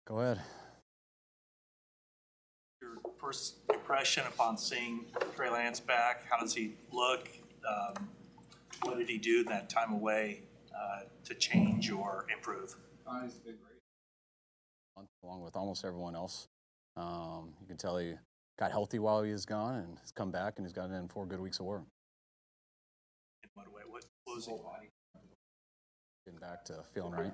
Go ahead. Your first impression upon seeing Trey Lance back, how does he look? What did he do in that time away to change or improve? He's been great. Along with almost everyone else. You can tell he got healthy while he was gone and has come back and he's gotten in 4 good weeks of work. In what way? What was he? Getting back to feeling right.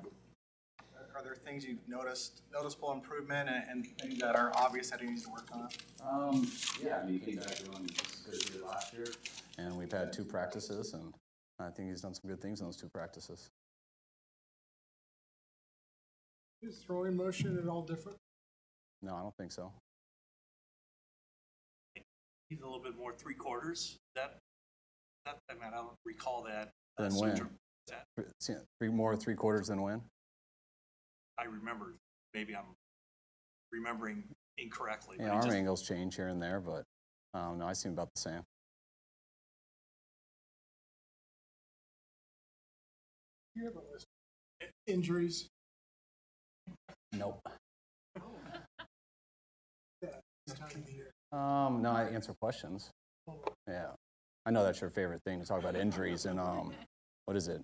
Are there things you've noticeable improvement and things that are obvious that he needs to work on? Yeah, he came back doing as good as he did last year. And we've had 2 practices, and I think he's done some good things in those 2 practices. Is throwing motion at all different? No, I don't think so. He's a little bit more 3/4. I mean, I don't recall that. Then when? 3 more 3/4 than when? I remember. Maybe I'm remembering incorrectly. Yeah, arm angles change here and there, but no, I see him about the same. Do you have a list of injuries? Nope. This time of the year. No, I answer questions. Yeah. I know that's your favorite thing to talk about injuries in, what is it,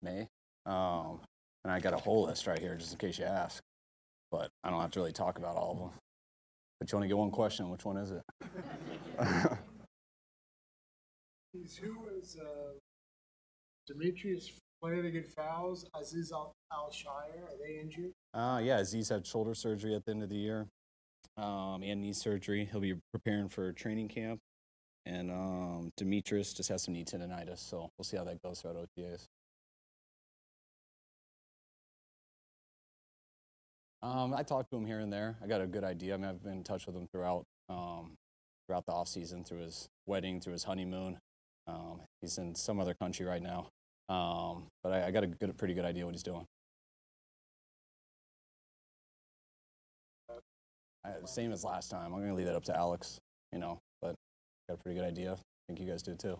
May? And I got a whole list right here just in case you ask. But I don't have to really talk about all of them. But you only get one question. Which one is it? Who is Demetrius playing to get fouls? Azeez Al-Shaair, are they injured? Yeah, Azeez had shoulder surgery at the end of the year and knee surgery. He'll be preparing for training camp. And Demetrius just has some knee tendonitis, so we'll see how that goes throughout OTAs. I talked to him here and there. I got a good idea. I mean, I've been in touch with him throughout the offseason, through his wedding, through his honeymoon. He's in some other country right now. But I got a pretty good idea what he's doing. Same as last time. I'm going to leave that up to Alex, but got a pretty good idea. I think you guys do too.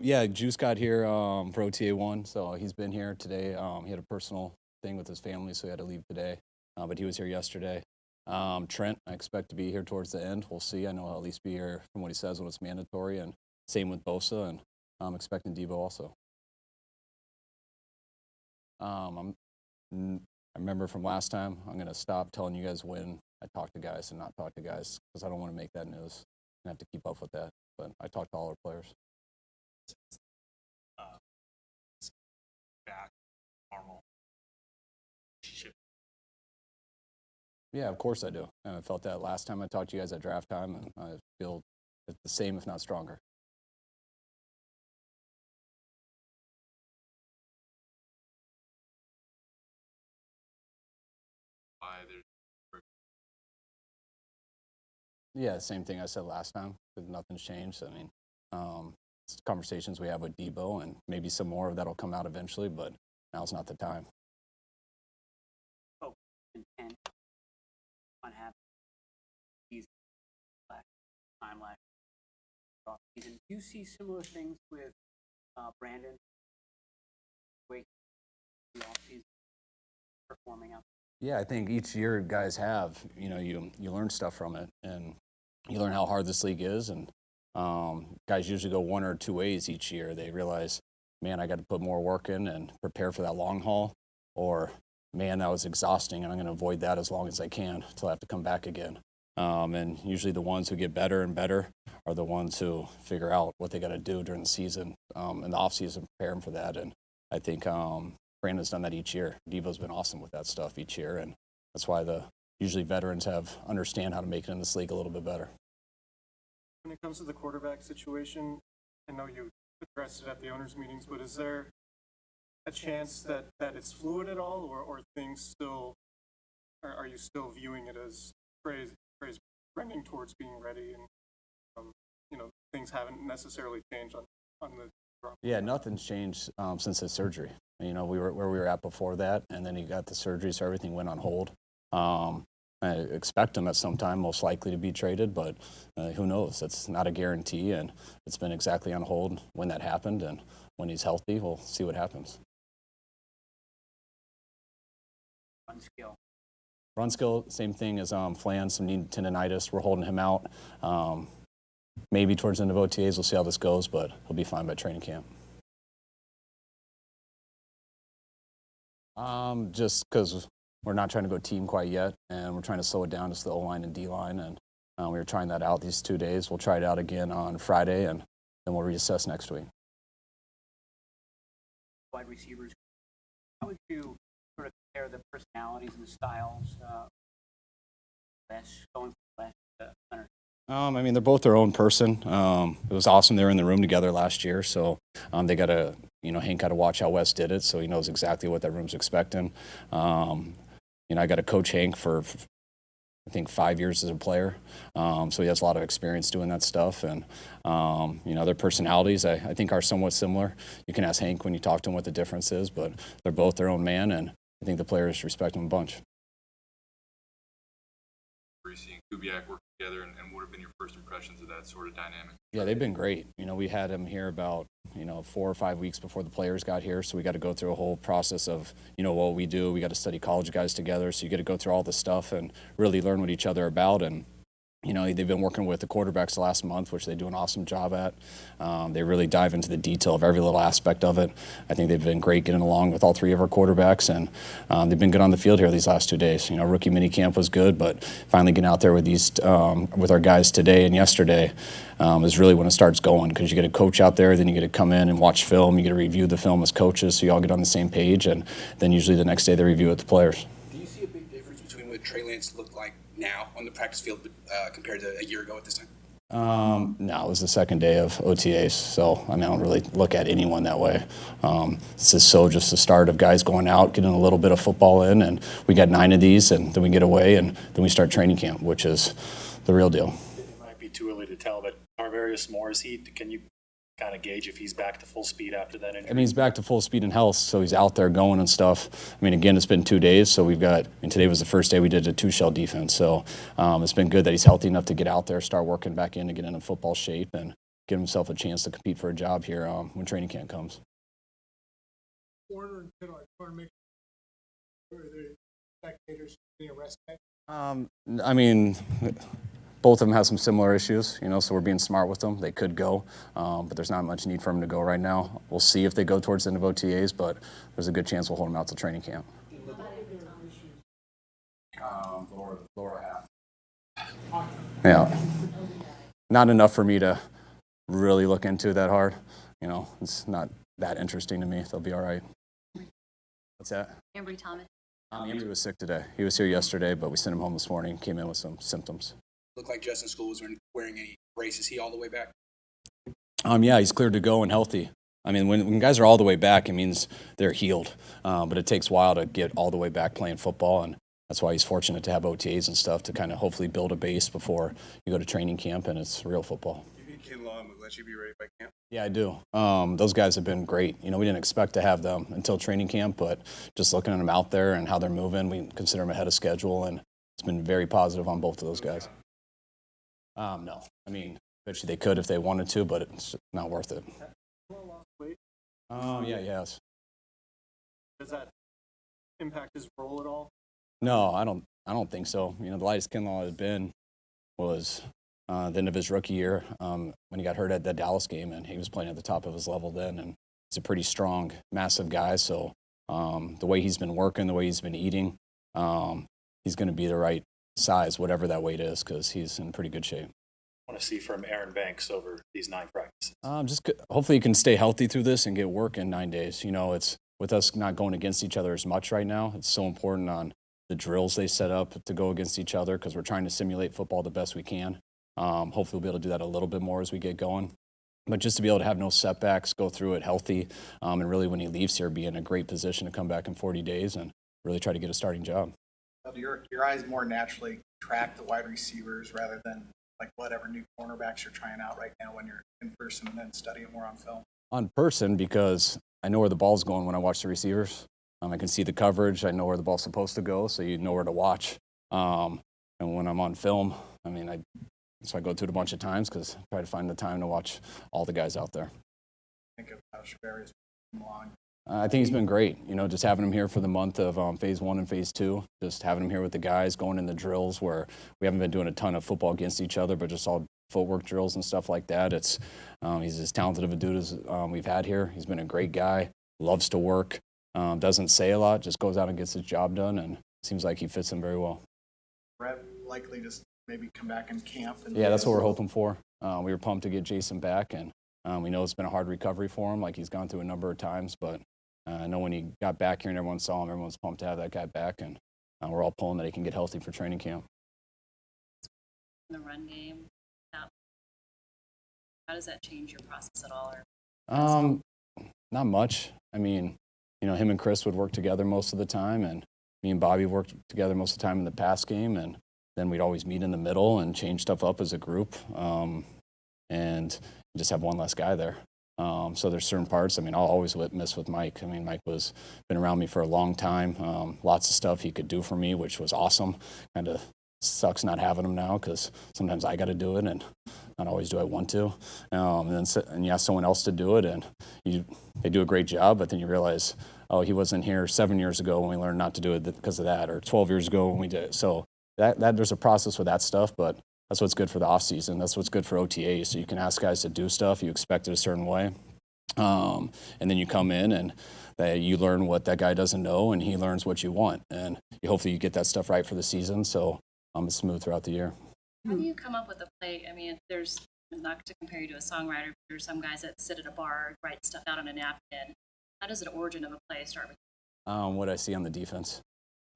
Yeah, Juice got here for OTA 1, so he's been here today. He had a personal thing with his family, so he had to leave today, but he was here yesterday. Trent, I expect to be here towards the end. We'll see. I know he'll at least be here from what he says when it's mandatory, and same with Bosa, and I'm expecting Debo also. I remember from last time, I'm going to stop telling you guys when I talk to guys and not talk to guys because I don't want to make that news and have to keep up with that. But I talk to all our players. Back normal. Yeah, of course I do. And I felt that last time I talked to you guys at draft time, and I feel it's the same, if not stronger. Yeah, same thing I said last time. Nothing's changed. I mean, it's conversations we have with Debo, and maybe some more of that will come out eventually, but now's not the time. Oh, and what happened? He's time last season. Do you see similar things with Brandon? Wake the offseason performing out. Yeah, I think each year guys have, you learn stuff from it, and you learn how hard this league is, and guys usually go 1 or 2 ways each year. They realize, man, I got to put more work in and prepare for that long haul, or man, that was exhausting, and I'm going to avoid that as long as I can until I have to come back again. And usually the ones who get better and better are the ones who figure out what they got to do during the season, and the offseason, preparing for that. And I think Brandon's done that each year. Debo's been awesome with that stuff each year, and that's why usually veterans understand how to make it in this league a little bit better. When it comes to the quarterback situation, I know you addressed it at the owners' meetings, but is there a chance that it's fluid at all, or things still, are you still viewing it as Trey's trending towards being ready, and things haven't necessarily changed on the drop? Yeah, nothing's changed since his surgery. We were where we were at before that, and then he got the surgery, so everything went on hold. I expect him at some time, most likely to be traded, but who knows? That's not a guarantee, and it's been exactly on hold when that happened, and when he's healthy, we'll see what happens. Run skill. Run skill, same thing as Flan, some knee tendonitis. We're holding him out. Maybe towards the end of OTAs, we'll see how this goes, but he'll be fine by training camp. Just because we're not trying to go team quite yet, and we're trying to slow it down to the O-line and D-line, and we were trying that out these 2 days. We'll try it out again on Friday, and then we'll reassess next week. Wide receivers, how would you sort of compare the personalities and the styles, going from Lesh to Leonard? I mean, they're both their own person. It was awesome they were in the room together last year, so they got to, Hank got to watch how Wes did it, so he knows exactly what that room's expecting. I got to coach Hank for, I think, 5 years as a player, so he has a lot of experience doing that stuff, and, their personalities, I think, are somewhat similar. You can ask Hank when you talk to him what the difference is, but they're both their own man, and I think the players respect him a bunch. Seeing Kubiak work together, and what have been your first impressions of that sort of dynamic? Yeah, they've been great. We had him here about, 4 or 5 weeks before the players got here, so we got to go through a whole process of, what we do. We got to study college guys together, so you get to go through all this stuff and really learn what each other are about. And they've been working with the quarterbacks the last month, which they do an awesome job at. They really dive into the detail of every little aspect of it. I think they've been great getting along with all three of our quarterbacks, and they've been good on the field here these last 2 days. Rookie minicamp was good, but finally getting out there with with our guys today and yesterday is really when it starts going, because you get a coach out there, then you get to come in and watch film, you get to review the film as coaches, so you all get on the same page, and then usually the next day they review it with the players. Do you see a big difference between what Trey Lance looked like now on the practice field compared to a year ago at this time? No, it was the second day of OTAs, so I don't really look at anyone that way. This is just the start of guys going out, getting a little bit of football in, and we got 9 of these, and then we get away, and then we start training camp, which is the real deal. It might be too early to tell, but Tarvarius Moore, can you kind of gauge if he's back to full speed after that injury? He's back to full speed and health, so he's out there going and stuff. Again, it's been 2 days, so today was the first day we did a 2-shell defense, so it's been good that he's healthy enough to get out there, start working back in, to get in football shape, and give himself a chance to compete for a job here when training camp comes. Warner and Kittle, I want to make sure the spectators being arrested. Both of them have some similar issues, so we're being smart with them. They could go, but there's not much need for them to go right now. We'll see if they go towards the end of OTAs, but there's a good chance we'll hold them out till training camp. Lower half. Yeah. Not enough for me to really look into that hard. It's not that interesting to me. They'll be all right. What's that? Ambry Thomas. Ambry was sick today. He was here yesterday, but we sent him home this morning. Came in with some symptoms. Looked like Justin School was wearing any brace. Is he all the way back? Yeah, he's cleared to go and healthy. When guys are all the way back, it means they're healed. But it takes a while to get all the way back playing football, and that's why he's fortunate to have OTAs and stuff to kind of hopefully build a base before you go to training camp and it's real football. Do you think Kinlaw would let you be ready by camp? Yeah, I do. Those guys have been great. We didn't expect to have them until training camp, but just looking at them out there and how they're moving, we consider them ahead of schedule, and it's been very positive on both of those guys. No. Bet you they could if they wanted to, but it's not worth it. Yeah, yes. Does that impact his role at all? No, I don't think so. The lightest Kinlaw has been was the end of his rookie year when he got hurt at the Dallas game, and he was playing at the top of his level then, and he's a pretty strong, massive guy, so the way he's been working, the way he's been eating, he's going to be the right size, whatever that weight is, because he's in pretty good shape. I want to see from Aaron Banks over these 9 practices. Hopefully he can stay healthy through this and get work in 9 days. It's with us not going against each other as much right now. It's so important on the drills they set up to go against each other, because we're trying to simulate football the best we can. Hopefully we'll be able to do that a little bit more as we get going. But just to be able to have no setbacks, go through it healthy, and really when he leaves here, be in a great position to come back in 40 days and really try to get a starting job. Your eyes more naturally track the wide receivers rather than like whatever new cornerbacks you're trying out right now when you're in person, and then studying more on film? On person, because I know where the ball's going when I watch the receivers. I can see the coverage. I know where the ball's supposed to go, so you know where to watch. And when I'm on film, I mean, so I go through it a bunch of times because I try to find the time to watch all the guys out there. Think of how Al-Shaair has come along. I think he's been great. You know, just having him here for the month of phase 1 and phase 2, just having him here with the guys, going in the drills where we haven't been doing a ton of football against each other, but just all footwork drills and stuff like that. It's he's as talented of a dude as we've had here. He's been a great guy, loves to work, doesn't say a lot, just goes out and gets his job done, and seems like he fits in very well. Verrett likely just maybe come back in camp. And yeah, that's what we're hoping for. We were pumped to get Jason back, and we know it's been a hard recovery for him, like he's gone through a number of times, but I know when he got back here and everyone saw him, everyone's pumped to have that guy back, and we're all pulling that he can get healthy for training camp. The run game, how does that change your process at all? Not much. I mean, you know, him and Chris would work together most of the time, and me and Bobby worked together most of the time in the pass game, and then we'd always meet in the middle and change stuff up as a group, and just have one less guy there. So there's certain parts. I mean, I'll always miss with Mike. I mean, Mike been around me for a long time. Lots of stuff he could do for me, which was awesome. Kind of sucks not having him now because sometimes I got to do it, and not always do I want to. And you ask someone else to do it, and they do a great job, but then you realize, oh, he wasn't here 7 years ago when we learned not to do it because of that, or 12 years ago when we did it. So that there's a process with that stuff, but that's what's good for the offseason. That's what's good for OTA. So you can ask guys to do stuff. You expect it a certain way. And then you come in and you learn what that guy doesn't know, and he learns what you want. And hopefully you get that stuff right for the season, so it's smooth throughout the year. How do you come up with a play? I mean, there's not to compare you to a songwriter, but there's some guys that sit at a bar, write stuff out on a napkin. How does the origin of a play start with? What I see on the defense.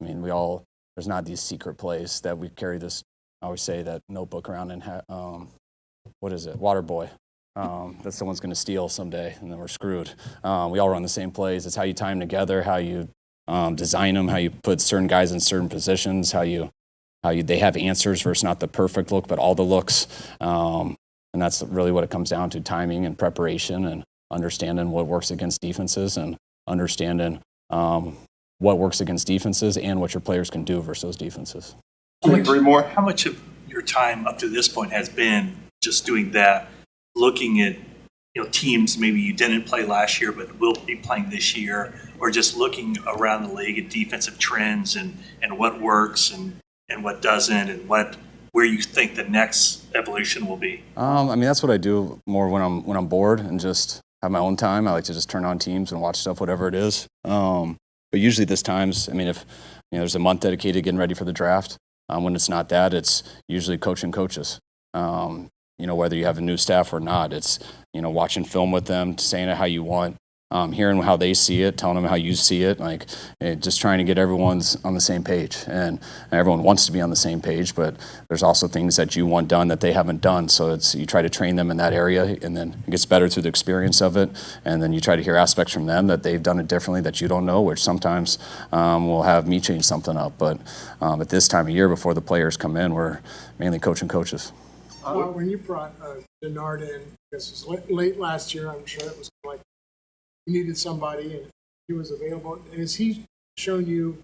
I mean, there's not these secret plays that we carry this, I always say that notebook around and what is it? Water boy. That someone's going to steal someday, and then we're screwed. We all run the same plays. It's how you tie them together, how you design them, how you put certain guys in certain positions, how they have answers versus not the perfect look, but all the looks. And that's really what it comes down to: timing and preparation, and understanding what works against defenses, and understanding what works against defenses and what your players can do versus those defenses. How much of your time up to this point has been just doing that, looking at teams maybe you didn't play last year but will be playing this year, or just looking around the league at defensive trends and what works and what doesn't, and where you think the next evolution will be? I mean, that's what I do more when I'm bored and just have my own time. I like to just turn on teams and watch stuff, whatever it is. But usually this times, I mean, if there's a month dedicated to getting ready for the draft, when it's not that, it's usually coaching coaches. Whether you have a new staff or not, it's watching film with them, saying it how you want, hearing how they see it, telling them how you see it, just trying to get everyone's on the same page. And everyone wants to be on the same page, but there's also things that you want done that they haven't done. So you try to train them in that area, and then it gets better through the experience of it. And then you try to hear aspects from them that they've done it differently that you don't know, which sometimes will have me change something up. But at this time of year, before the players come in, we're mainly coaching coaches. When you brought Denard in, this was late last year, I'm sure it was like you needed somebody and he was available. Has he shown you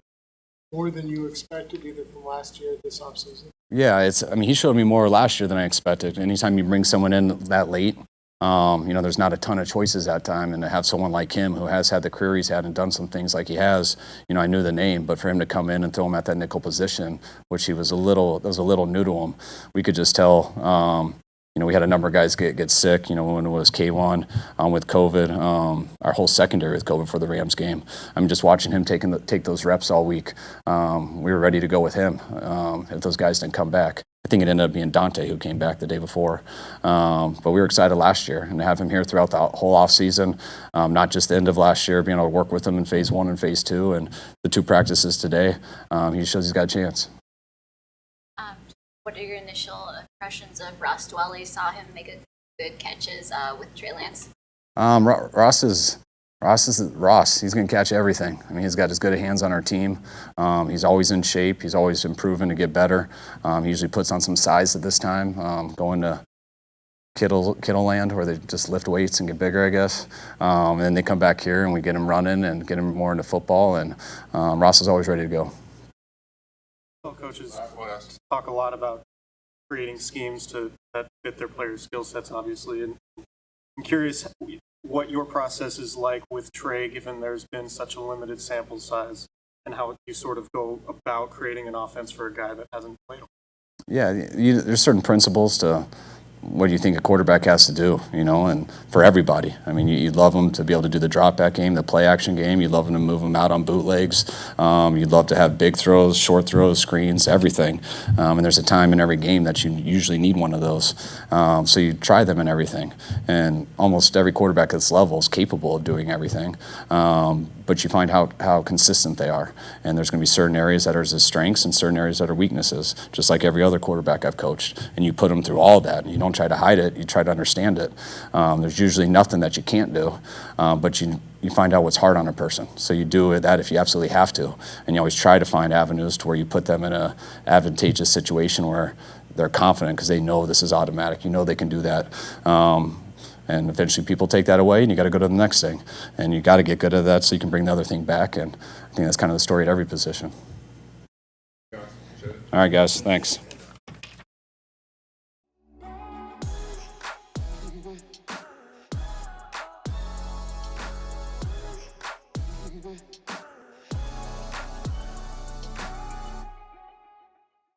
more than you expected, either from last year or this offseason? Yeah, he showed me more last year than I expected. Anytime you bring someone in that late, there's not a ton of choices that time, and to have someone like him who has had the career he's had and done some things like he has, I knew the name, but for him to come in and throw him at that nickel position, which that was a little new to him, we could just tell. We had a number of guys get sick, when it was K1 with COVID, our whole secondary with COVID for the Rams game. Just watching him take those reps all week. We were ready to go with him if those guys didn't come back. I think it ended up being Dante who came back the day before. But we were excited last year, and to have him here throughout the whole offseason, not just the end of last year, being able to work with him in phase 1 and phase 2, and the 2 practices today, he shows he's got a chance. What are your initial impressions of Ross Dwelly? Saw him make good catches with Trey Lance. Ross is Ross. He's going to catch everything. He's got as good a hands on our team. He's always in shape. He's always improving to get better. He usually puts on some size at this time, going to Kittle land where they just lift weights and get bigger, I guess. And then they come back here and we get him running and get him more into football. And Ross is always ready to go. Well, Coach, coaches talk a lot about creating schemes that fit their players' skill sets, obviously. And I'm curious what your process is like with Trey, given there's been such a limited sample size, and how you sort of go about creating an offense for a guy that hasn't played. Yeah, there's certain principles to what do you think a quarterback has to do, and for everybody. I mean, you'd love them to be able to do the drop back game, the play action game. You'd love them to move them out on bootlegs. You'd love to have big throws, short throws, screens, everything. And there's a time in every game that you usually need one of those. So you try them in everything. And almost every quarterback at this level is capable of doing everything. But you find how consistent they are. And there's going to be certain areas that are his strengths and certain areas that are weaknesses, just like every other quarterback I've coached. And you put them through all that. And you don't try to hide it. You try to understand it. There's usually nothing that you can't do, but you find out what's hard on a person. So you do that if you absolutely have to. And you always try to find avenues to where you put them in an advantageous situation where they're confident because they know this is automatic. They can do that. And eventually people take that away, and you got to go to the next thing. And you got to get good at that so you can bring the other thing back. And I think that's kind of the story at every position. All right, guys. Thanks.